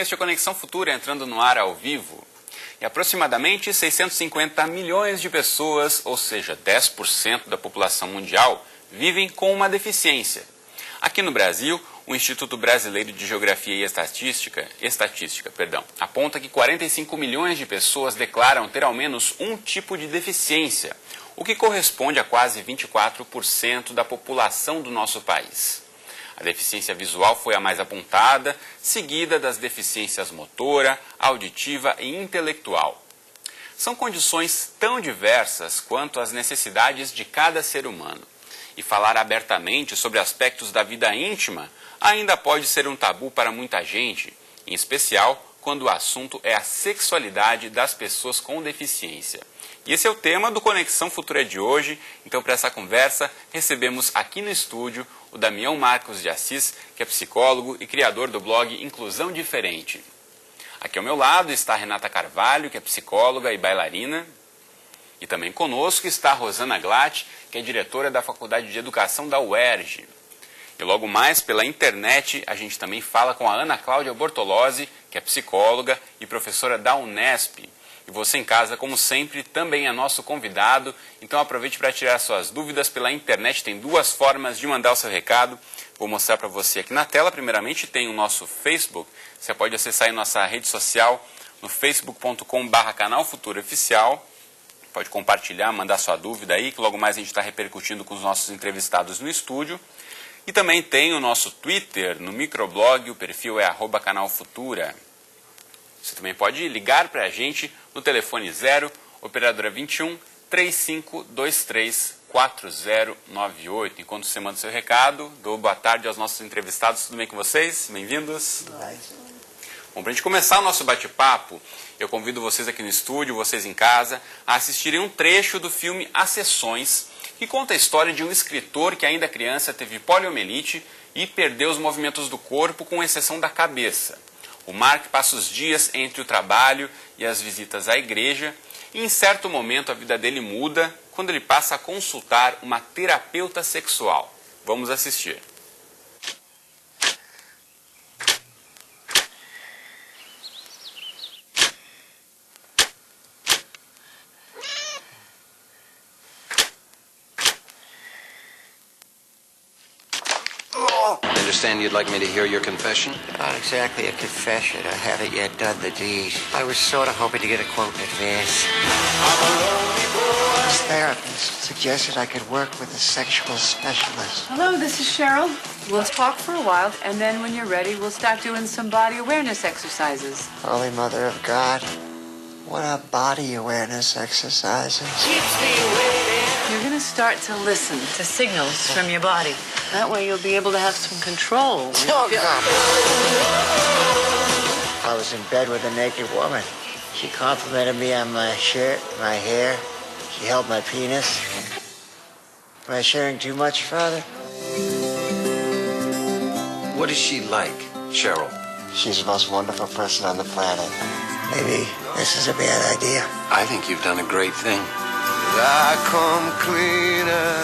este é Conexão Futura, entrando no ar ao vivo. E aproximadamente 650 milhões de pessoas, ou seja, 10% da população mundial, vivem com uma deficiência. Aqui no Brasil, o Instituto Brasileiro de Geografia e Estatística, aponta que 45 milhões de pessoas declaram ter ao menos um tipo de deficiência, o que corresponde a quase 24% da população do nosso país. A deficiência visual foi a mais apontada, seguida das deficiências motora, auditiva e intelectual. São condições tão diversas quanto as necessidades de cada ser humano. E falar abertamente sobre aspectos da vida íntima ainda pode ser um tabu para muita gente, em especial quando o assunto é a sexualidade das pessoas com deficiência. E esse é o tema do Conexão Futura de hoje. Então, para essa conversa, recebemos aqui no estúdio o Damião Marcos de Assis, que é psicólogo e criador do blog Inclusão Diferente. Aqui ao meu lado está a Renata Carvalho, que é psicóloga e bailarina. E também conosco está a Rosana Glatt, que é diretora da Faculdade de Educação da UERJ. E logo mais, pela internet, a gente também fala com a Ana Cláudia Bortolozzi, que é psicóloga e professora da Unesp. E você em casa, como sempre, também é nosso convidado. Então aproveite para tirar suas dúvidas pela internet. Tem duas formas de mandar o seu recado. Vou mostrar para você aqui na tela. Primeiramente tem o nosso Facebook. Você pode acessar aí nossa rede social no facebook.com/canal Futura Oficial. Pode compartilhar, mandar sua dúvida aí, que logo mais a gente está repercutindo com os nossos entrevistados no estúdio. E também tem o nosso Twitter, no microblog, o perfil é @canalfutura. Você também pode ligar para a gente no telefone 0, operadora 21 3523 4098. Enquanto você manda o seu recado, dou boa tarde aos nossos entrevistados. Tudo bem com vocês? Bem-vindos. Bom, para a gente começar o nosso bate-papo, eu convido vocês aqui no estúdio, vocês em casa, a assistirem um trecho do filme As Sessões, que conta a história de um escritor que ainda criança teve poliomielite e perdeu os movimentos do corpo, com exceção da cabeça. O Mark passa os dias entre o trabalho e as visitas à igreja e em certo momento a vida dele muda quando ele passa a consultar uma terapeuta sexual. Vamos assistir. I understand you'd like me to hear your confession? Not exactly a confession. I haven't yet done the deed. I was sort of hoping to get a quote in advance. This therapist suggested I could work with a sexual specialist. Hello, this is Cheryl. We'll talk for a while, and then when you're ready, we'll start doing some body awareness exercises. Holy Mother of God, what are body awareness exercises? You're going to start to listen to signals from your body. That way you'll be able to have some control. I was in bed with a naked woman. She complimented me on my shirt, my hair. She held my penis. Am I sharing too much, Father? What is she like, Cheryl? She's the most wonderful person on the planet. Maybe this is a bad idea. I think you've done a great thing. I come cleaner.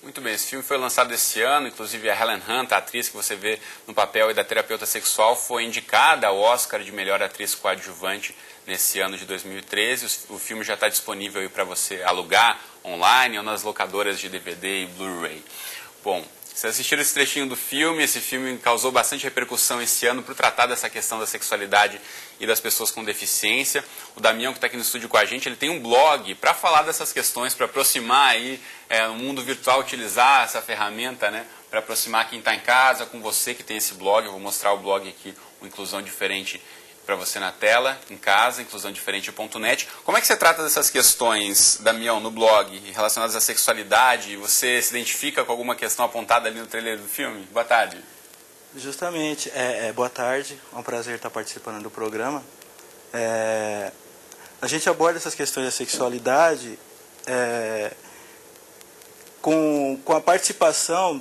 Muito bem, esse filme foi lançado esse ano, inclusive a Helen Hunt, a atriz que você vê no papel da terapeuta sexual, foi indicada ao Oscar de melhor atriz coadjuvante nesse ano de 2013. O filme já está disponível para você alugar online ou nas locadoras de DVD e Blu-ray. Bom, vocês assistiram esse trechinho do filme, esse filme causou bastante repercussão esse ano por tratar dessa questão da sexualidade e das pessoas com deficiência. O Damião, que está aqui no estúdio com a gente, ele tem um blog para falar dessas questões, para aproximar aí o mundo virtual, utilizar essa ferramenta, né, para aproximar quem está em casa, com você que tem esse blog. Eu vou mostrar o blog aqui, o Inclusão Diferente, para você na tela, em casa, inclusãodiferente.net. Como é que você trata dessas questões, Damião, no blog, relacionadas à sexualidade? Você se identifica com alguma questão apontada ali no trailer do filme? Boa tarde. Justamente. Boa tarde. É um prazer estar participando do programa. A gente aborda essas questões da sexualidade com a participação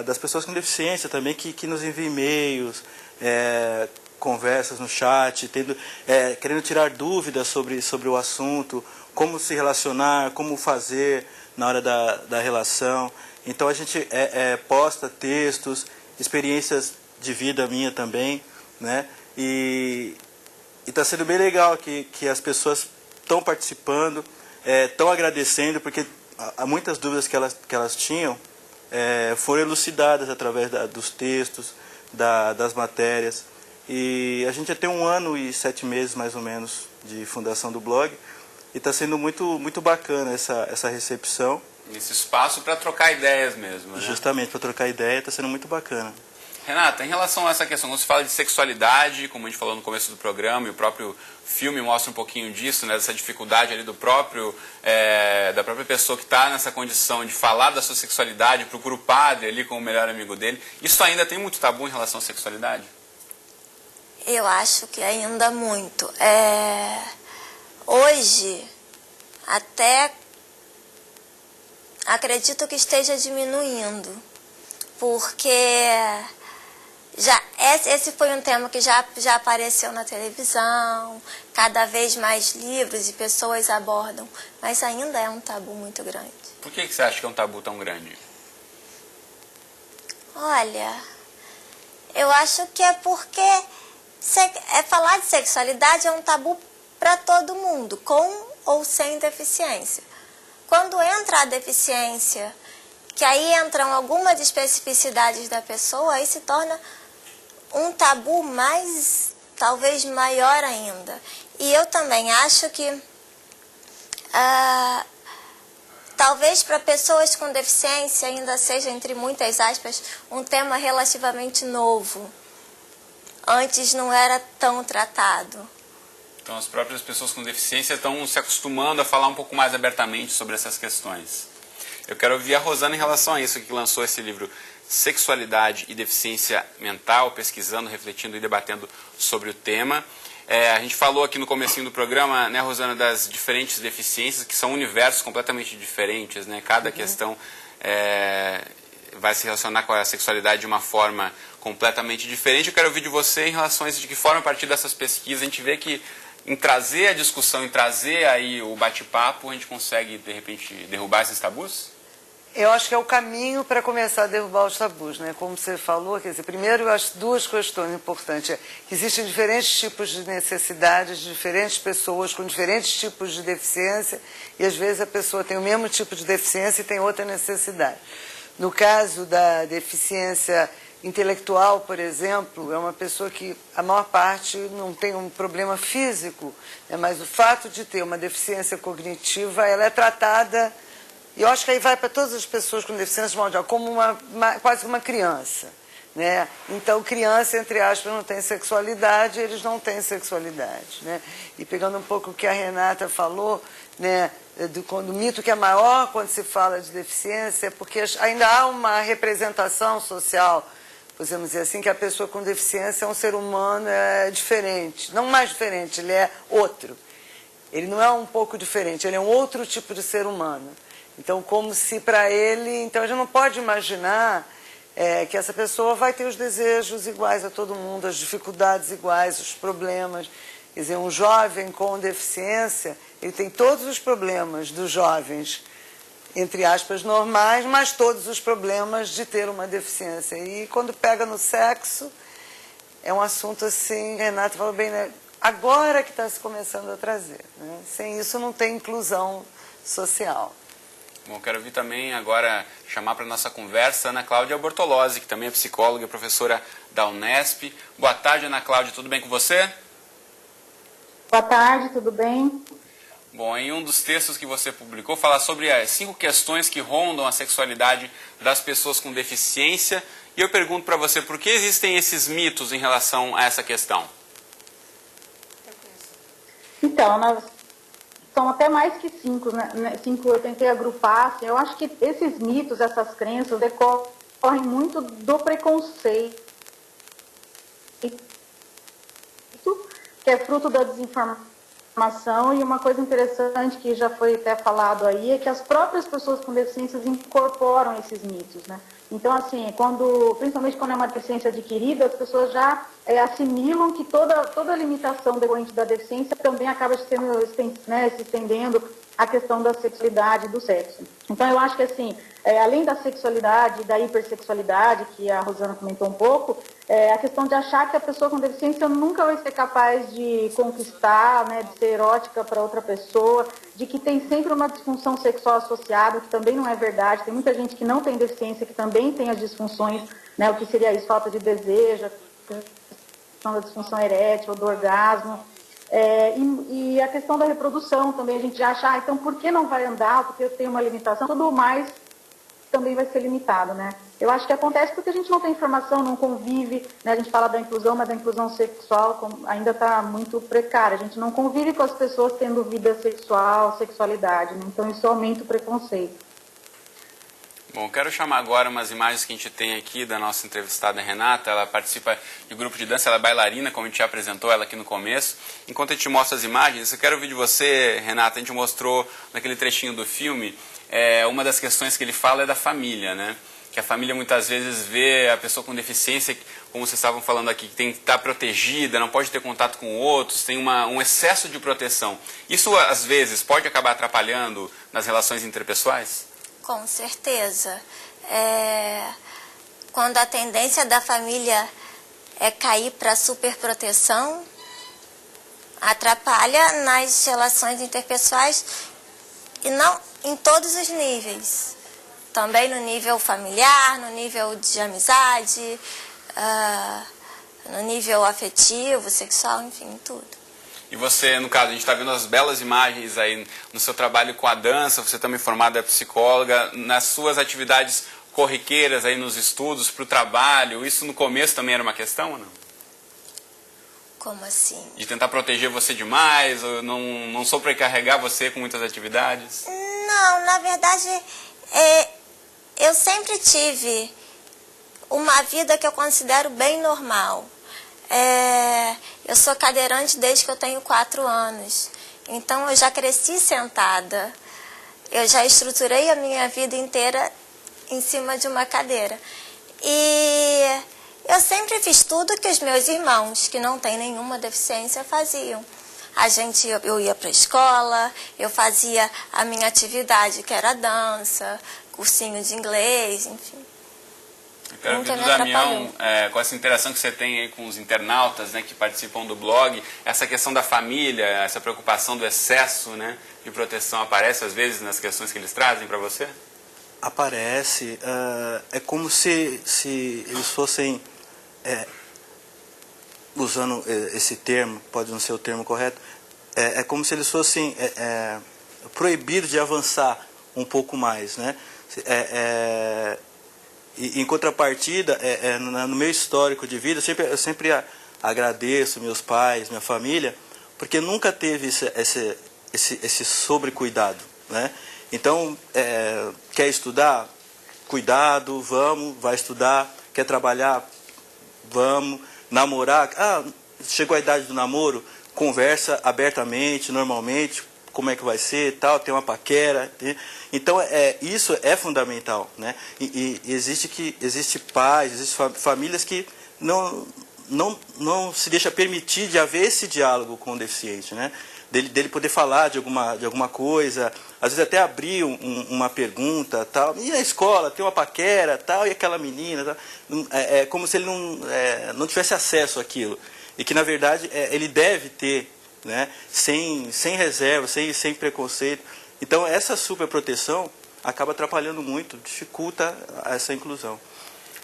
das pessoas com deficiência também, que nos enviam e-mails, conversas no chat, querendo tirar dúvidas sobre o assunto, como se relacionar, como fazer na hora da relação. Então a gente posta textos, experiências de vida minha também, né? E está sendo bem legal que as pessoas estão participando, estão agradecendo, porque há muitas dúvidas que elas tinham foram elucidadas através dos textos, das matérias. E a gente já tem 1 ano e 7 meses, mais ou menos, de fundação do blog. E está sendo muito bacana essa recepção. Esse espaço para trocar ideias mesmo, né? Justamente, para trocar ideia, está sendo muito bacana. Renata, em relação a essa questão, quando você fala de sexualidade, como a gente falou no começo do programa, e o próprio filme mostra um pouquinho disso, né, dessa dificuldade ali da própria pessoa que está nessa condição de falar da sua sexualidade, procura o padre ali como o melhor amigo dele. Isso ainda tem muito tabu em relação à sexualidade? Eu acho que ainda muito. Hoje, até acredito que esteja diminuindo, porque esse foi um tema que já apareceu na televisão, cada vez mais livros e pessoas abordam, mas ainda é um tabu muito grande. Por que você acha que é um tabu tão grande? Olha, eu acho que é porque falar de sexualidade é um tabu para todo mundo, com ou sem deficiência. Quando entra a deficiência, que aí entram algumas especificidades da pessoa, aí se torna um tabu talvez maior ainda. E eu também acho que talvez para pessoas com deficiência ainda seja, entre muitas aspas, um tema relativamente novo. Antes não era tão tratado. Então as próprias pessoas com deficiência estão se acostumando a falar um pouco mais abertamente sobre essas questões. Eu quero ouvir a Rosana em relação a isso, que lançou esse livro Sexualidade e Deficiência Mental, pesquisando, refletindo e debatendo sobre o tema. A gente falou aqui no comecinho do programa, né, Rosana, das diferentes deficiências, que são universos completamente diferentes, né? Cada questão vai se relacionar com a sexualidade de uma forma completamente diferente. Eu quero ouvir de você em relação a isso, de que forma, a partir dessas pesquisas, a gente vê que em trazer a discussão, em trazer aí o bate-papo, a gente consegue, de repente, derrubar esses tabus? Eu acho que é o caminho para começar a derrubar os tabus, né? Como você falou, quer dizer, primeiro eu acho 2 questões importantes. Existem diferentes tipos de necessidades, de diferentes pessoas com diferentes tipos de deficiência, e às vezes a pessoa tem o mesmo tipo de deficiência e tem outra necessidade. No caso da deficiência intelectual, por exemplo, é uma pessoa que a maior parte não tem um problema físico, né? Mas o fato de ter uma deficiência cognitiva, ela é tratada. E eu acho que aí vai para todas as pessoas com deficiência mundial, como quase uma criança, né? Então, criança, entre aspas, não tem sexualidade, eles não têm sexualidade, né? E pegando um pouco o que a Renata falou, né, do mito que é maior quando se fala de deficiência, é porque ainda há uma representação social, podemos dizer assim, que a pessoa com deficiência é um ser humano diferente. Não mais diferente, ele é outro. Ele não é um pouco diferente, ele é um outro tipo de ser humano. Então, como se para ele... Então, a gente não pode imaginar que essa pessoa vai ter os desejos iguais a todo mundo, as dificuldades iguais, os problemas. Quer dizer, um jovem com deficiência, ele tem todos os problemas dos jovens, entre aspas, normais, mas todos os problemas de ter uma deficiência. E quando pega no sexo, é um assunto assim, Renata falou bem, né? Agora que está se começando a trazer, né? Sem isso não tem inclusão social. Bom, quero ouvir também agora, chamar para a nossa conversa, Ana Cláudia Bortolozzi, que também é psicóloga e professora da Unesp. Boa tarde, Ana Cláudia, tudo bem com você? Boa tarde, tudo bem? Bom, em um dos textos que você publicou, fala sobre as 5 questões que rondam a sexualidade das pessoas com deficiência. E eu pergunto para você, por que existem esses mitos em relação a essa questão? Então, são até mais que 5, né? 5 eu tentei agrupar. Assim, eu acho que esses mitos, essas crenças, decorrem muito do preconceito, que é fruto da desinformação. E uma coisa interessante que já foi até falado aí é que as próprias pessoas com deficiências incorporam esses mitos, né? Então, assim, principalmente quando é uma deficiência adquirida, as pessoas já assimilam que toda limitação decorrente da deficiência também acaba se estendendo à questão da sexualidade e do sexo. Então, eu acho que, assim, além da sexualidade e da hipersexualidade, que a Rosana comentou um pouco, a questão de achar que a pessoa com deficiência nunca vai ser capaz de conquistar, né, de ser erótica para outra pessoa, de que tem sempre uma disfunção sexual associada, que também não é verdade. Tem muita gente que não tem deficiência, que também tem as disfunções, né, o que seria isso, falta de desejo, a questão da disfunção erétil, do orgasmo. E a questão da reprodução também, a gente já acha, então por que não vai andar, porque eu tenho uma limitação, tudo mais também vai ser limitado, né? Eu acho que acontece porque a gente não tem informação, não convive, né? A gente fala da inclusão, mas a inclusão sexual ainda está muito precária. A gente não convive com as pessoas tendo vida sexual, sexualidade, né? Então isso aumenta o preconceito. Bom, quero chamar agora umas imagens que a gente tem aqui da nossa entrevistada Renata. Ela participa de grupo de dança, ela é bailarina, como a gente já apresentou ela aqui no começo. Enquanto eu te mostro as imagens, eu quero ouvir de você, Renata. A gente mostrou naquele trechinho do filme, uma das questões que ele fala é da família, né? Que a família muitas vezes vê a pessoa com deficiência, como vocês estavam falando aqui, que tem que estar protegida, não pode ter contato com outros, tem um excesso de proteção. Isso, às vezes, pode acabar atrapalhando nas relações interpessoais? Com certeza. Quando a tendência da família é cair para a superproteção, atrapalha nas relações interpessoais e não em todos os níveis. Também no nível familiar, no nível de amizade, no nível afetivo, sexual, enfim, tudo. E você, no caso, a gente está vendo as belas imagens aí no seu trabalho com a dança, você também formada é psicóloga, nas suas atividades corriqueiras aí nos estudos, para o trabalho, isso no começo também era uma questão ou não? Como assim? De tentar proteger você demais, ou não sobrecarregar você com muitas atividades? Não, na verdade, eu sempre tive uma vida que eu considero bem normal. Eu sou cadeirante desde que eu tenho 4 anos. Então, eu já cresci sentada. Eu já estruturei a minha vida inteira em cima de uma cadeira. E eu sempre fiz tudo que os meus irmãos, que não têm nenhuma deficiência, faziam. Eu ia para a escola, eu fazia a minha atividade, que era dança, cursinho de inglês, enfim. Eu quero ouvir do Damião, com essa interação que você tem aí com os internautas, né, que participam do blog, essa questão da família, essa preocupação do excesso, né, de proteção aparece às vezes nas questões que eles trazem para você? Aparece. É como se eles fossem, usando esse termo, pode não ser o termo correto, é como se eles fossem proibidos de avançar um pouco mais, né? E, em contrapartida, no meu histórico de vida, eu sempre agradeço meus pais, minha família, porque nunca teve esse sobrecuidado, né? Então, quer estudar? Cuidado, vamos, vai estudar. Quer trabalhar? Vamos. Namorar? Chegou a idade do namoro, conversa abertamente, normalmente, como é que vai ser, tal, tem uma paquera. Então, isso é fundamental, né? E existe pais, existem famílias que não se deixa permitir de haver esse diálogo com o deficiente, né? Dele poder falar de alguma coisa, às vezes até abrir uma pergunta, tal. E a escola, tem uma paquera, tal, e aquela menina, tal. É como se ele não tivesse acesso àquilo. E que, na verdade, ele deve ter, né? Sem reserva, sem preconceito. Então, essa superproteção acaba atrapalhando muito, dificulta essa inclusão.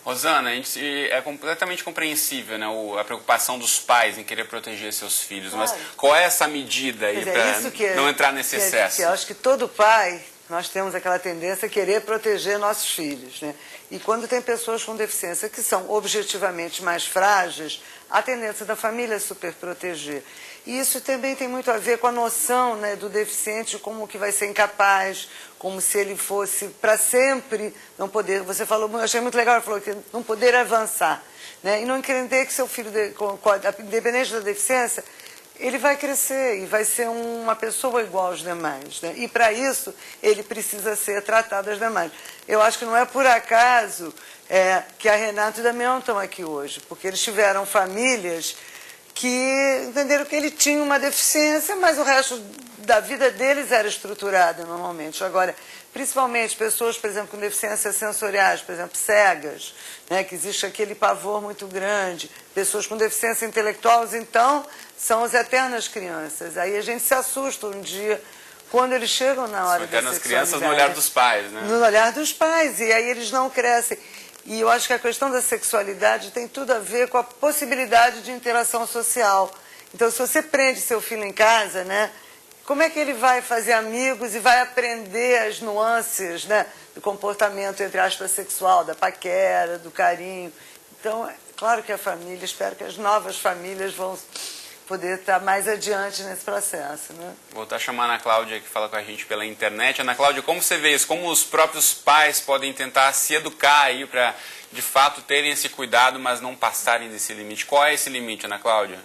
Rosana, é completamente compreensível, né, a preocupação dos pais em querer proteger seus filhos, mas qual é essa medida aí para não entrar nesse excesso? Eu acho que todo pai, nós temos aquela tendência a querer proteger nossos filhos, né? E quando tem pessoas com deficiência que são objetivamente mais frágeis, a tendência da família é superproteger. E isso também tem muito a ver com a noção, né, do deficiente como que vai ser incapaz, como se ele fosse para sempre não poder. Você falou, eu achei muito legal, ele falou que não poder avançar, né? E não entender que seu filho, independente da deficiência, ele vai crescer e vai ser uma pessoa igual aos demais, né? E para isso ele precisa ser tratado aos demais. Eu acho que não é por acaso que a Renata e o Damião estão aqui hoje, porque eles tiveram famílias que entenderam que ele tinha uma deficiência, mas o resto da vida deles era estruturada normalmente. Agora, principalmente pessoas, por exemplo, com deficiências sensoriais, por exemplo, cegas, né, que existe aquele pavor muito grande, pessoas com deficiência intelectual, então, são as eternas crianças. Aí a gente se assusta um dia quando eles chegam na hora da sexualidade. São eternas crianças no olhar dos pais, né? No olhar dos pais, e aí eles não crescem. E eu acho que a questão da sexualidade tem tudo a ver com a possibilidade de interação social. Então, se você prende seu filho em casa, né, como é que ele vai fazer amigos e vai aprender as nuances, né, do comportamento, entre aspas, sexual, da paquera, do carinho? Então, é claro que a família, espero que as novas famílias vão poder estar mais adiante nesse processo, né? Vou estar chamando a Ana Cláudia, que fala com a gente pela internet. Ana Cláudia, como você vê isso? Como os próprios pais podem tentar se educar aí para, de fato, terem esse cuidado, mas não passarem desse limite? Qual é esse limite, Ana Cláudia?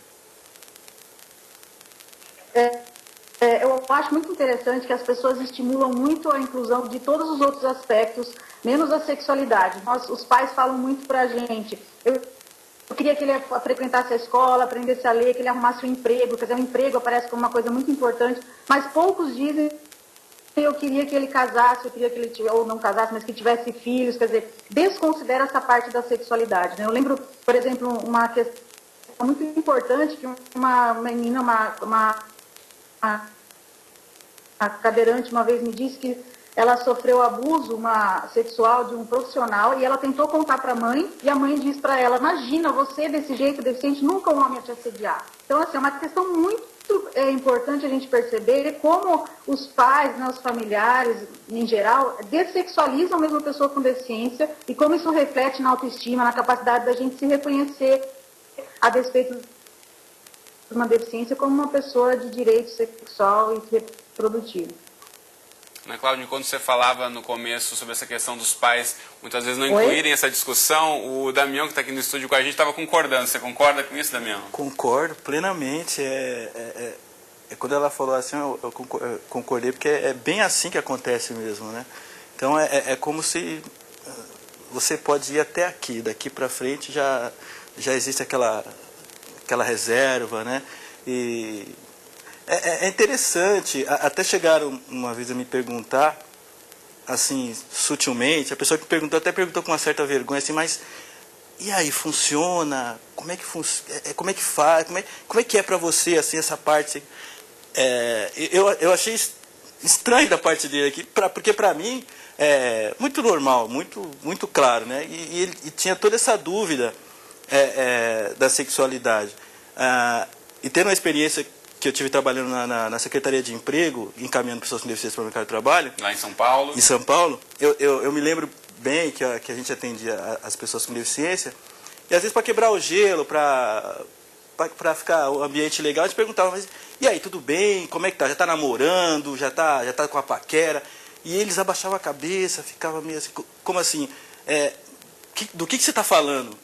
Eu acho muito interessante que as pessoas estimulam muito a inclusão de todos os outros aspectos, menos a sexualidade. Os pais falam muito pra gente. Eu queria que ele frequentasse a escola, aprendesse a ler, que ele arrumasse um emprego. Quer dizer, um emprego aparece como uma coisa muito importante, mas poucos dizem eu queria que ele casasse, eu queria que ele ou não casasse, mas que tivesse filhos. Quer dizer, desconsidera essa parte da sexualidade, né? Eu lembro, por exemplo, uma questão muito importante que uma menina, uma cadeirante uma vez me disse que ela sofreu abuso sexual de um profissional e ela tentou contar para a mãe e a mãe disse para ela, imagina, você desse jeito deficiente, nunca um homem ia te assediar. Então, assim, é uma questão muito importante a gente perceber como os pais, né, os familiares, em geral, dessexualizam mesmo a pessoa com deficiência e como isso reflete na autoestima, na capacidade da gente se reconhecer a despeito de uma deficiência como uma pessoa de direito sexual e reprodutivo. Ana Cláudia, quando você falava no começo sobre essa questão dos pais muitas vezes não incluírem essa discussão, o Damião, que está aqui no estúdio com a gente, estava concordando. Você concorda com isso, Damião? Concordo plenamente. Quando ela falou assim, eu concordei, porque é bem assim que acontece mesmo, né? Então, é como se você pode ir até aqui, daqui para frente já existe aquela reserva, né? E é interessante, até chegaram uma vez a me perguntar, assim, sutilmente, a pessoa que perguntou, até perguntou com uma certa vergonha, assim, mas e aí, funciona? Como é que faz? Como é que é para você, assim, essa parte? Eu achei estranho da parte dele aqui, porque para mim é muito normal, muito claro, né? E ele tinha toda essa dúvida da sexualidade. E tendo uma experiência que eu tive trabalhando na Secretaria de Emprego, encaminhando pessoas com deficiência para o mercado de trabalho. Lá em São Paulo? Em São Paulo. Eu me lembro bem que a gente atendia as pessoas com deficiência, e às vezes para quebrar o gelo, para ficar o ambiente legal, a gente perguntava, mas e aí, tudo bem? Como é que tá? Já está namorando? Já tá com a paquera? E eles abaixavam a cabeça, ficavam meio assim, como assim? Do que você está falando?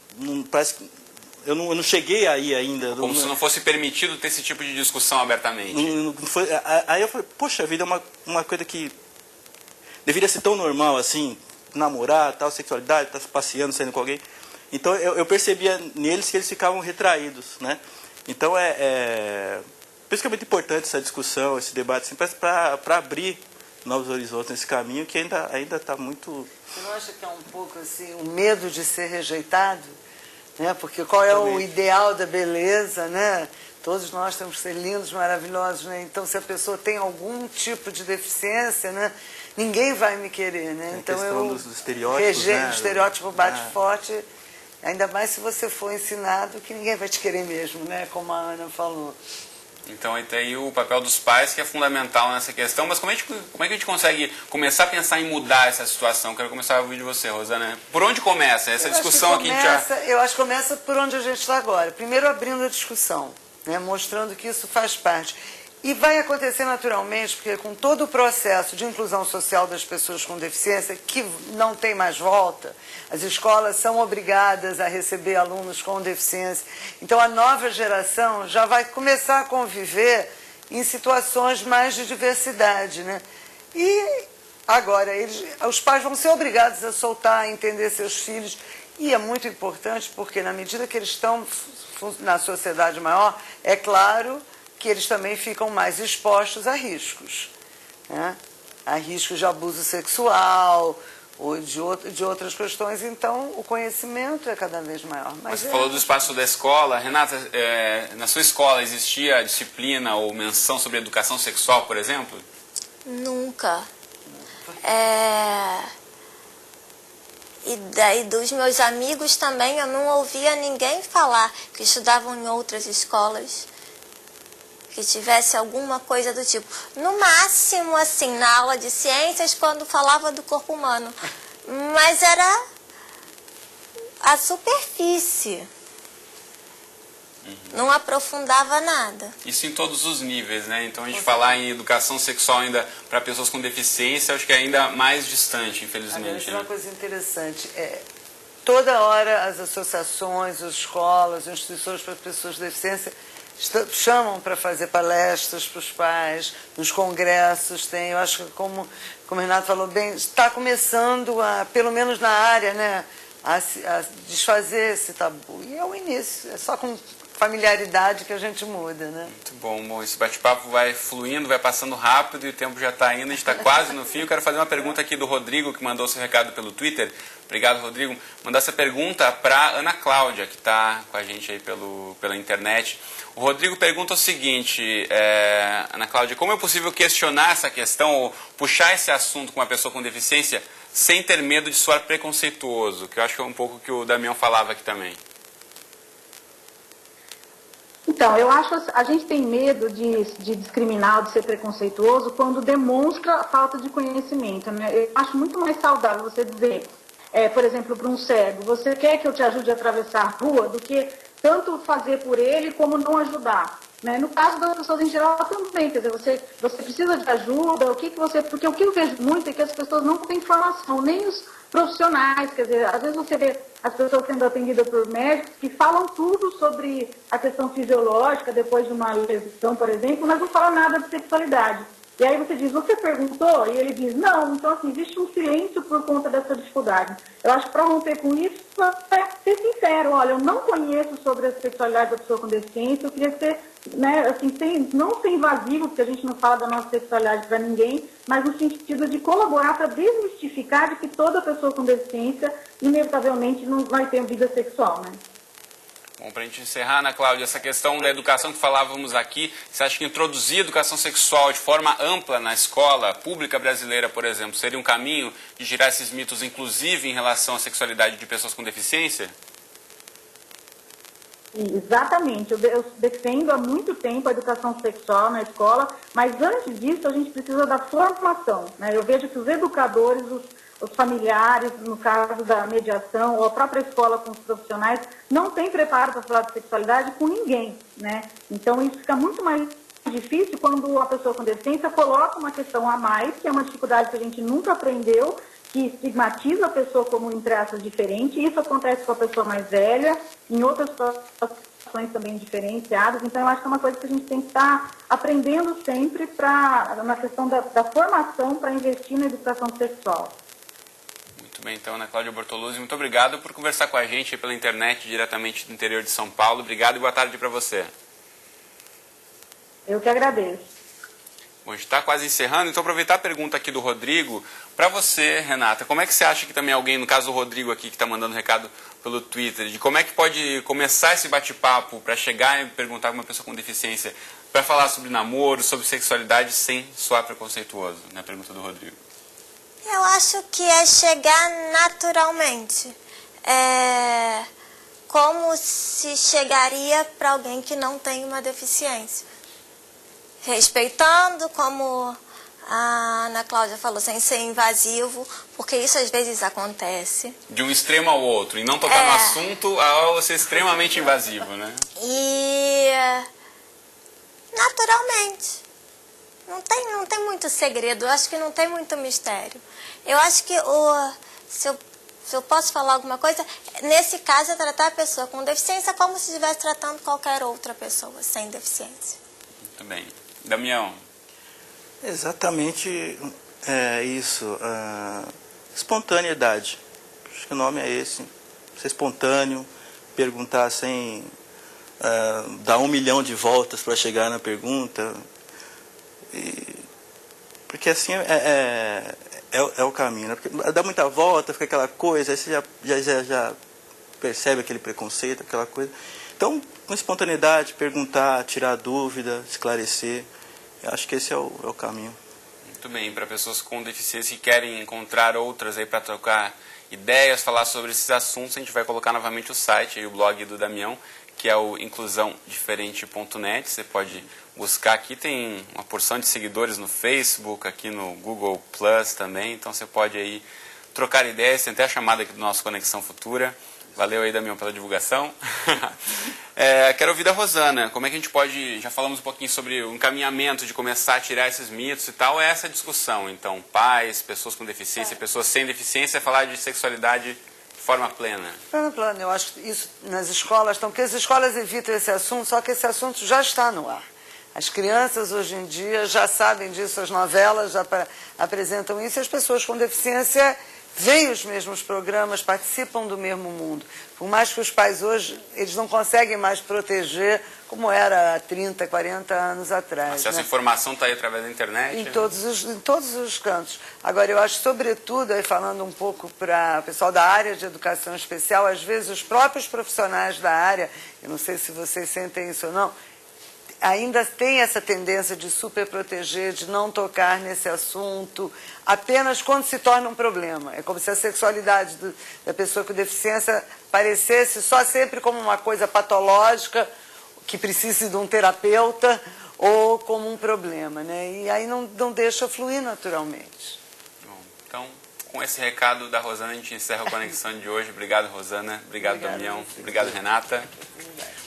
Parece que eu não cheguei aí ainda. Como se não fosse permitido ter esse tipo de discussão abertamente. Aí eu falei, poxa vida, é uma coisa que deveria ser tão normal assim, namorar, tal, sexualidade, estar passeando, saindo com alguém. Então eu percebia neles que eles ficavam retraídos, né? Então por isso que é muito importante essa discussão, esse debate, assim, para abrir novos horizontes nesse caminho que ainda está muito... Você não acha que é um pouco assim, o medo de ser rejeitado? Né? Porque qual é o ideal da beleza, né? Todos nós temos que ser lindos, maravilhosos, né? Então, se a pessoa tem algum tipo de deficiência, né? Ninguém vai me querer, né? A então questão dos estereótipos, né? O estereótipo bate forte, ainda mais se você for ensinado que ninguém vai te querer mesmo, né? Como a Ana falou. Então, aí tem o papel dos pais, que é fundamental nessa questão. Mas como é que a gente consegue começar a pensar em mudar essa situação? Quero começar a ouvir de você, Rosana. Por onde começa essa discussão aqui? Eu acho que começa por onde a gente está agora. Primeiro, abrindo a discussão, né? Mostrando que isso faz parte. E vai acontecer naturalmente, porque com todo o processo de inclusão social das pessoas com deficiência, que não tem mais volta, as escolas são obrigadas a receber alunos com deficiência. Então, a nova geração já vai começar a conviver em situações mais de diversidade, né? E agora, os pais vão ser obrigados a soltar, a entender seus filhos. E é muito importante porque, na medida que eles estão na sociedade maior, é claro que eles também ficam mais expostos a riscos, né? A riscos de abuso sexual ou de outras questões. Então, o conhecimento é cada vez maior. Mas você falou do espaço da escola. Renata, na sua escola existia disciplina ou menção sobre educação sexual, por exemplo? Nunca. E daí dos meus amigos também eu não ouvia ninguém falar que estudavam em outras escolas que tivesse alguma coisa do tipo. No máximo, assim, na aula de ciências, quando falava do corpo humano. Mas era a superfície. Não aprofundava nada. Isso em todos os níveis, né? Então a gente falar em educação sexual ainda para pessoas com deficiência, acho que é ainda mais distante, infelizmente. Uma coisa interessante, toda hora as associações, as escolas, as instituições para pessoas com deficiência chamam para fazer palestras para os pais, nos congressos tem, eu acho que como o Renato falou bem, está começando a, pelo menos na área, né, a desfazer esse tabu. E é o início, é só com familiaridade que a gente muda, né? Muito bom. Bom, esse bate-papo vai fluindo, vai passando rápido e o tempo já está indo, a gente está quase no fim. Eu quero fazer uma pergunta aqui do Rodrigo, que mandou seu recado pelo Twitter. Obrigado, Rodrigo. Mandar essa pergunta para Ana Cláudia, que está com a gente aí pela internet. O Rodrigo pergunta o seguinte, Ana Cláudia, como é possível questionar essa questão ou puxar esse assunto com uma pessoa com deficiência sem ter medo de soar preconceituoso? Que eu acho que é um pouco o que o Damião falava aqui também. Então, eu acho que a gente tem medo de discriminar, de ser preconceituoso, quando demonstra falta de conhecimento, né? Eu acho muito mais saudável você dizer, por exemplo, para um cego, você quer que eu te ajude a atravessar a rua, do que tanto fazer por ele como não ajudar. Né? No caso das pessoas em geral também, quer dizer, você precisa de ajuda, porque o que eu vejo muito é que as pessoas não têm informação, nem os profissionais, quer dizer, às vezes você vê as pessoas sendo atendidas por médicos que falam tudo sobre a questão fisiológica depois de uma lesão, por exemplo, mas não falam nada de sexualidade. E aí você diz, você perguntou? E ele diz, não. Então, assim, existe um silêncio por conta dessa dificuldade. Eu acho que para romper com isso, é ser sincero. Olha, eu não conheço sobre a sexualidade da pessoa com deficiência, eu queria ser, né, assim, não ser invasivo, porque a gente não fala da nossa sexualidade para ninguém, mas no sentido de colaborar para desmistificar de que toda pessoa com deficiência, inevitavelmente, não vai ter vida sexual, né? Bom, para a gente encerrar, Ana Cláudia, essa questão da educação que falávamos aqui, você acha que introduzir educação sexual de forma ampla na escola pública brasileira, por exemplo, seria um caminho de girar esses mitos, inclusive em relação à sexualidade de pessoas com deficiência? Exatamente. Eu defendo há muito tempo a educação sexual na escola, mas antes disso a gente precisa da formação, né? Eu vejo que os educadores, os familiares, no caso da mediação, ou a própria escola com os profissionais, não tem preparo para falar de sexualidade com ninguém, né? Então isso fica muito mais difícil quando a pessoa com deficiência coloca uma questão a mais, que é uma dificuldade que a gente nunca aprendeu, que estigmatiza a pessoa como, entre aspas, diferente. Isso acontece com a pessoa mais velha, em outras situações também diferenciadas. Então eu acho que é uma coisa que a gente tem que estar aprendendo sempre na questão da formação para investir na educação sexual. Muito bem, então, Ana Cláudia Bortoluzzi, muito obrigado por conversar com a gente pela internet, diretamente do interior de São Paulo. Obrigado e boa tarde para você. Eu que agradeço. Bom, a gente está quase encerrando, então aproveitar a pergunta aqui do Rodrigo. Para você, Renata, como é que você acha que também alguém, no caso do Rodrigo aqui, que está mandando recado pelo Twitter, de como é que pode começar esse bate-papo para chegar e perguntar para uma pessoa com deficiência, para falar sobre namoro, sobre sexualidade, sem soar preconceituoso, na pergunta do Rodrigo? Eu acho que é chegar naturalmente. Como se chegaria para alguém que não tem uma deficiência. Respeitando, como a Ana Cláudia falou, sem ser invasivo, porque isso às vezes acontece. De um extremo ao outro, e não tocar no assunto ao ser extremamente invasivo, né? E naturalmente. Não tem muito segredo, eu acho que não tem muito mistério. Eu acho que, se eu posso falar alguma coisa, nesse caso é tratar a pessoa com deficiência como se estivesse tratando qualquer outra pessoa sem deficiência. Muito bem. Damião? Exatamente isso. Espontaneidade. Acho que o nome é esse. Ser espontâneo, perguntar sem dar 1 milhão de voltas para chegar na pergunta. Porque assim é o caminho, né? Porque dá muita volta, fica aquela coisa, aí você já percebe aquele preconceito, aquela coisa. Então, com espontaneidade, perguntar, tirar dúvida, esclarecer, eu acho que esse é o caminho. Muito bem, para pessoas com deficiência que querem encontrar outras aí para trocar ideias, falar sobre esses assuntos, a gente vai colocar novamente o site, aí, o blog do Damião, que é o inclusãodiferente.net. Você pode buscar aqui, tem uma porção de seguidores no Facebook, aqui no Google Plus também, então você pode aí trocar ideias, tem até a chamada aqui do nosso Conexão Futura. Valeu aí, Damião, pela divulgação. Quero ouvir da Rosana, como é que a gente pode, já falamos um pouquinho sobre o encaminhamento de começar a tirar esses mitos e tal, é essa discussão. Então, pais, pessoas com deficiência, pessoas sem deficiência, falar de sexualidade de forma plena. Plena, eu acho que isso nas escolas estão, porque as escolas evitam esse assunto, só que esse assunto já está no ar. As crianças hoje em dia já sabem disso, as novelas já apresentam isso, e as pessoas com deficiência veem os mesmos programas, participam do mesmo mundo. Por mais que os pais hoje, eles não conseguem mais proteger como era há 30, 40 anos atrás. Essa informação está aí através da internet? Em todos os cantos. Agora, eu acho, sobretudo, aí falando um pouco para o pessoal da área de educação especial, às vezes os próprios profissionais da área, eu não sei se vocês sentem isso ou não, ainda tem essa tendência de superproteger, de não tocar nesse assunto, apenas quando se torna um problema. É como se a sexualidade da pessoa com deficiência parecesse só sempre como uma coisa patológica, que precise de um terapeuta, ou como um problema, né? E aí não deixa fluir naturalmente. Bom, então, com esse recado da Rosana, a gente encerra a conexão de hoje. Obrigado, Rosana. Obrigado, Damião. Obrigado, Renata.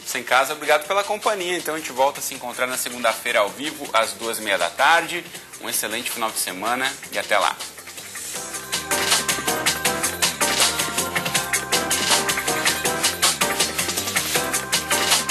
Você em casa, obrigado pela companhia. Então a gente volta a se encontrar na segunda-feira ao vivo, às 2h30 da tarde. Um excelente final de semana e até lá.